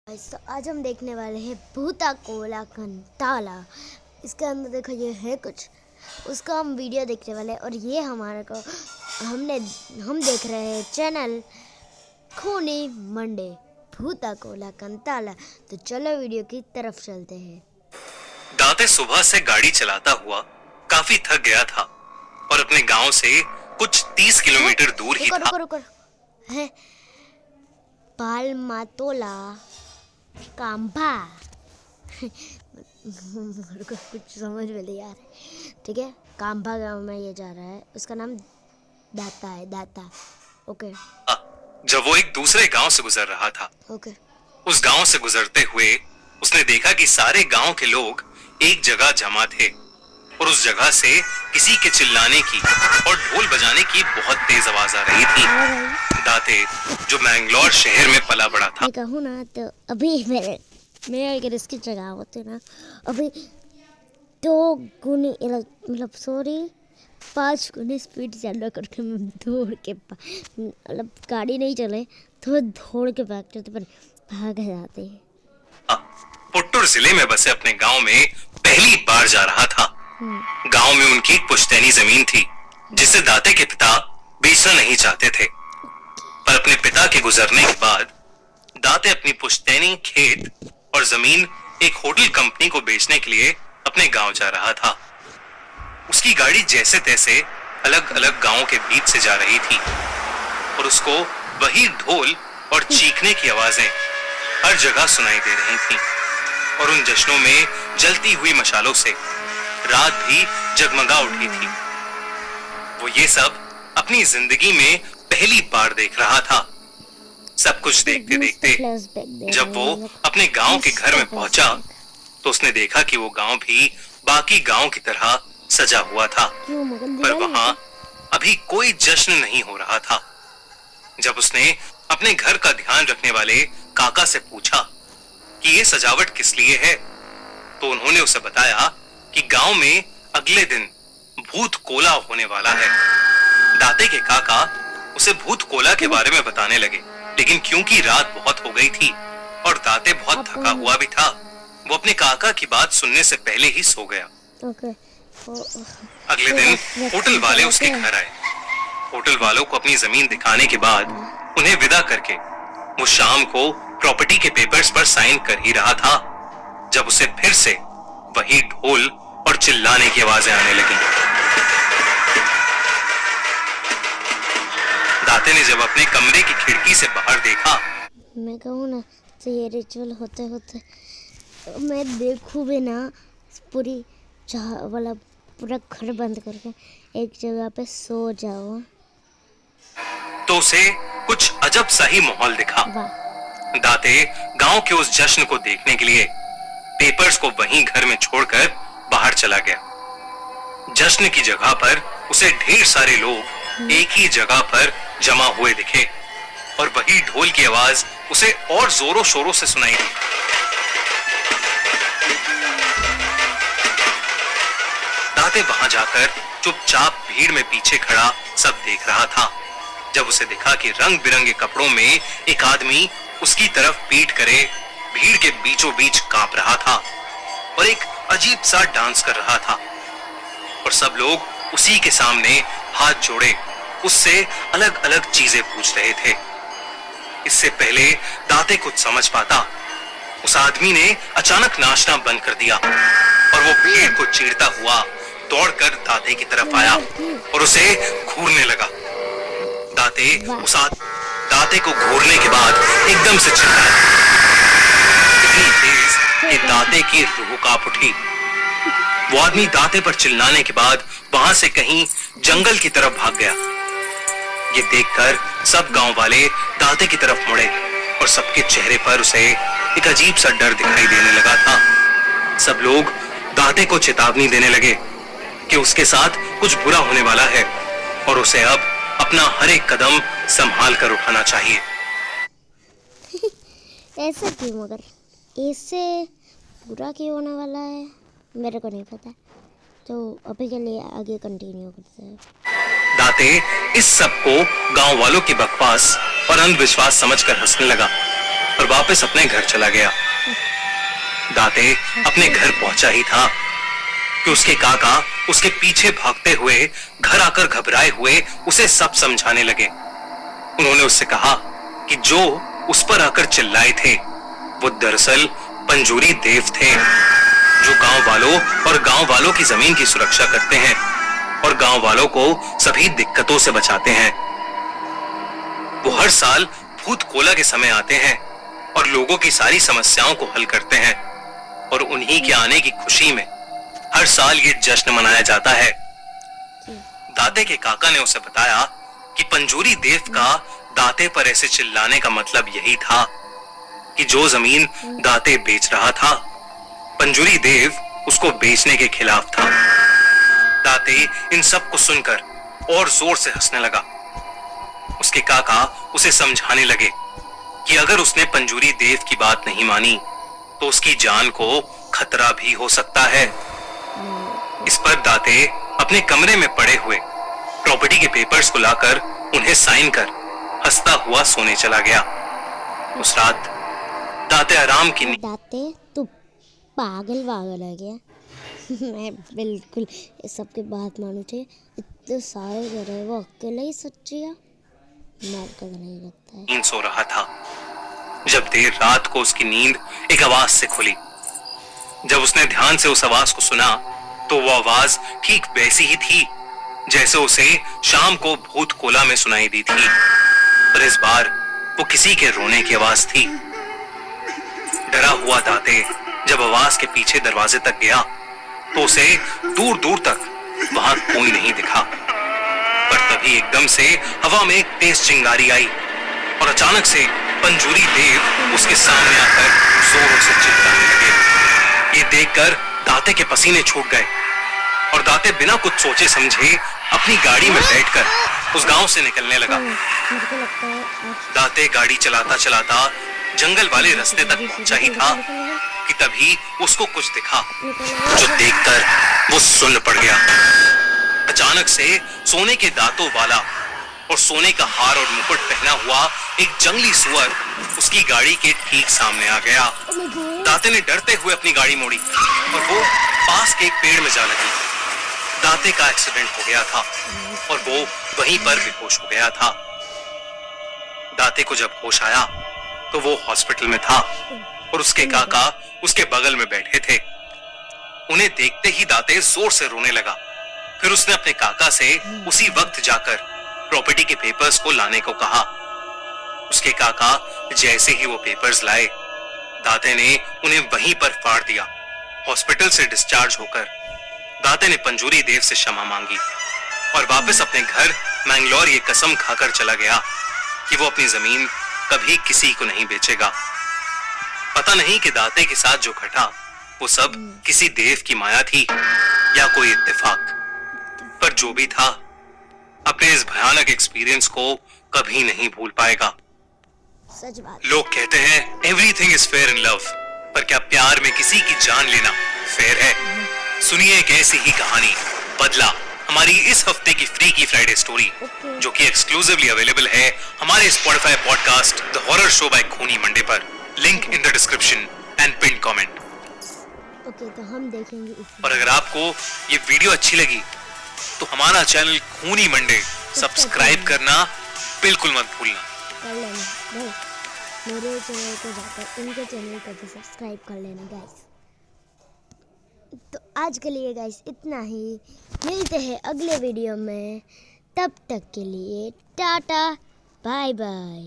तो आज हम देखने वाले हैं भूता कोला कंटाला। इसके अंदर देखो ये है कुछ, उसका हम वीडियो देखने वाले हैं। और ये हमारे को हम देख रहे हैं चैनल खूनी मंडे भूता कोला कंटाला। तो चलो वीडियो की तरफ चलते हैं। दाते सुबह से गाड़ी चलाता हुआ काफी थक गया था और अपने गांव से कुछ 30 किलोमीटर दूर ही था। रुको है पालमातोला काम्भा कुछ समझ में नहीं आ रहा है। ठीक है, काम्भा गांव में ये जा रहा है। उसका नाम दाता है, दाता। ओके। जब वो एक दूसरे गांव से गुजर रहा था, ओके, उस गांव से गुजरते हुए उसने देखा कि सारे गांव के लोग एक जगह जमा थे और उस जगह से किसी के चिल्लाने की और ढोल बजाने की बहुत तेज आवाज आ रही थी। दाते जो मैंगलोर शहर में पला बड़ा था, मैं कहूँ ना तो अभी मैं अगर इसकी जगह होते ना, अभी 2 गुनी मतलब 5 गुनी स्पीड ज़्यादा करके मैं दौड़ के मतलब गाड़ी नहीं चले तो दौड़ के भागते थे, पर भाग जाते हैं। पुट्टुर जिले में बसे अपने गांव में पहली बार जा रहा था। गांव में उनकी एक पुश्तैनी जमीन थी जिसे दाते के पिता बेचना नहीं चाहते थे, पर अपने पिता के गुजरने के बाद दाते अपनी पुश्तैनी खेत और जमीन एक होटल कंपनी को बेचने के लिए अपने गांव जा रहा था। उसकी गाड़ी जैसे तैसे अलग अलग गांवों के बीच से जा रही थी और उसको वही ढोल और चीखने की आवाजें हर जगह सुनाई दे रही थीं। और उन जश्नों में जलती हुई मशालों से रात भी जगमगा उठी थी। वो ये सब अपनी जिंदगी में पहली बार देख रहा था। सब कुछ देखते देखते जब वो अपने गांव के घर में पहुंचा तो उसने देखा कि वो गांव भी बाकी गांव की तरह सजा हुआ था, पर वहां अभी कोई जश्न नहीं हो रहा था। जब उसने अपने घर का ध्यान रखने वाले काका से पूछा कि ये सजावट किस लिए है, तो उन्होंने उसे बताया कि गांव में अगले दिन भूत कोला होने वाला है। दाते के काका उसे भूत कोला के बारे में बताने लगे, लेकिन क्योंकि रात बहुत हो गई थी और दाते बहुत थका हुआ भी था, वो अपने काका की बात सुनने से पहले ही सो गया। अगले दिन होटल वाले उसके घर आए। होटल वालों को अपनी जमीन दिखाने के बाद उन्हें विदा करके वो शाम को प्रॉपर्टी के पेपर्स पर साइन कर ही रहा था जब उसे फिर से वही ढोल और चिल्लाने की आवाजें आने लगी। दाते ने जब अपने कमरे की खिड़की से बाहर देखा, मैं कहूँ ना तो ये रिचुअल होते होते मैं देखूँ भी ना, पूरी वाला पूरा घर बंद करके एक जगह पे सो जाओ, तो उसे कुछ अजब सा ही माहौल दिखा। दाते गांव के उस जश्न को देखने के लिए पेपर्स को वहीं घर में छोड़कर बाहर चला गया। जश्न की जगह पर उसे ढेर सारे लोग एक ही जगह पर जमा हुए दिखे और वही ढोल की आवाज उसे और जोरों शोरों से सुनाई दी। दाते वहां जाकर चुपचाप भीड़ में पीछे खड़ा सब देख रहा था जब उसे दिखा कि रंग बिरंगे कपड़ों में एक आदमी उसकी तरफ पीठ करे भीड़ के बीचों बीच कांप रहा था और एक अजीब सा डांस कर रहा था। और सब लोग उसी के सामने हाथ जोड़े उससे अलग अलग चीजें पूछ रहे थे। इससे पहले दाते कुछ समझ पाता, उस आदमी ने अचानक नाचना बंद कर दिया और वो भीड़ को चीरता हुआ दौड़कर दाते की तरफ आया और उसे घूरने लगा। दाते को घूरने के बाद एकदम से चिल्लाया, इतनी तेज कि दाते की रूह कांप उठी। वो आदमी दाते पर चिल्लाने के बाद वहां से कहीं जंगल की तरफ भाग गया। ये देखकर सब गांव वाले दाते की तरफ मुड़े और सबके चेहरे पर उसे एक अजीब सा डर दिखाई देने लगा था। सब लोग दाते को चेतावनी देने लगे कि उसके साथ कुछ बुरा होने वाला है और उसे अब अपना हर एक कदम संभाल कर उठाना चाहिए। ऐसा क्यों, मगर इससे बुरा क्यों होने वाला है मेरे को नहीं पता, तो अभी के लिए आगे कंटिन्यू करते हैं। दाते इस सब को गांव वालों की बकवास और अंधविश्वास समझकर हंसने लगा और वापस अपने घर चला गया। दाते अपने घर पहुंचा ही था कि उसके काका उसके पीछे भागते हुए घर आकर घबराए हुए उसे सब समझाने लगे। उन्होंने उससे कहा कि जो उस पर आकर चिल्लाए थे वो दरअसल पंजूरी देव थे, जो गांव वालों और गांव वालों की जमीन की सुरक्षा करते हैं और गांव वालों को सभी दिक्कतों से बचाते हैं। वो हर साल भूत कोला के समय आते हैं और लोगों की सारी समस्याओं को हल करते हैं और उन्हीं के आने की खुशी में हर साल ये जश्न मनाया जाता है। दाते के काका ने उसे बताया कि पंजूरी देव का दाते पर ऐसे चिल्लाने का मतलब यही था कि जो जमीन दाते बेच रहा था, पंजूरी देव उसको बेचने के खिलाफ था। दाते इन सब को सुनकर और जोर से हंसने लगा। उसके काका उसे समझाने लगे कि अगर उसने पंजूरी देव की बात नहीं मानी तो उसकी जान को खतरा भी हो सकता है। इस पर दाते अपने कमरे में पड़े हुए प्रॉपर्टी के पेपर्स को लाकर उन्हें साइन कर हंसता हुआ सोने चला गया। उस रात दाते आराम की दाते तू पागल वागल है क्या? मैं बिल्कुल इस सब की बात मानू चाहिए। इतने सारे घर है, वो अकेला ही सच्ची है, मेरे को नहीं लगता है। नींद सो रहा था जब देर रात को उसकी नींद एक आवाज से खुली। जब उसने ध्यान से उस आवाज को सुना तो वो आवाज ठीक वैसी ही थी जैसे उसे शाम को भूत कोला में सुनाई दी थी, पर इस बार वो किसी के रोने की आवाज थी। डरा हुआ दाते जब आवाज के पीछे दरवाजे तक गया तो उसे दूर दूर तक वहां कोई नहीं दिखा, पर तभी एकदम से हवा में एक तेज चिंगारी आई और अचानक से पंजूरी देव उसके सामने आकर जोरों से चिल्लाने लगे। ये देखकर दाते के पसीने छूट गए और दाते बिना कुछ सोचे समझे अपनी गाड़ी में बैठकर उस गांव से निकलने लगा। दाते गाड़ी चलाता चलाता जंगल वाले रास्ते तक पहुंचा ही था कि तभी उसको कुछ दिखा, जो देखकर वो सुन्न पड़ गया। अचानक से सोने के दांतों वाला और सोने का हार और मुकुट पहना हुआ एक जंगली सुअर उसकी गाड़ी के ठीक सामने आ गया। दाते ने डरते हुए अपनी गाड़ी मोड़ी और वो पास के एक पेड़ में जा लगी। दाते का एक्सीडेंट हो गया था और वो वहीं पर बेहोश हो गया था। दाते को जब होश आया तो वो हॉस्पिटल में था और उसके काका उसके बगल में बैठे थे। उन्हें देखते ही दाते जोर से रोने लगा। फिर उसने अपने काका से उसी वक्त जाकर प्रॉपर्टी के पेपर्स को लाने को कहा। उसके काका जैसे ही वो पेपर्स लाए, दाते ने उन्हें वहीं पर फाड़ दिया। हॉस्पिटल से डिस्चार्ज होकर दाते ने पंजूरी देव से क्षमा मांगी और वापस अपने घर मैंगलोर ये कसम खाकर चला गया कि वो अपनी जमीन कभी किसी को नहीं बेचेगा। पता नहीं कि दाते के साथ जो घटा वो सब किसी देव की माया थी या कोई इत्तेफाक, पर जो भी था अपने इस भयानक एक्सपीरियंस को कभी नहीं भूल पाएगा। सच बात। लोग कहते हैं everything is fair in love, पर क्या प्यार में किसी की जान लेना फेयर है? सुनिए एक ऐसी ही कहानी बदला, हमारी इस हफ्ते की फ्री की फ्राइडे स्टोरी, जो कि एक्सक्लूसिवली अवेलेबल है हमारे Spotify podcast the horror show by Khooni Monday पर। Link in the description and pin comment. Okay, तो हम देखेंगे और अगर आपको ये वीडियो अच्छी लगी तो हमारा चैनल खूनी मंडे सब्सक्राइब करना बिल्कुल मत भूलना। कर लेना भाई, मेरे चैनल को जाकर इनके चैनल को भी सब्सक्राइब कर लेना गाइस। तो आज के लिए गाइस इतना ही, मिलते हैं अगले वीडियो में। तब तक के लिए टाटा बाय बाय।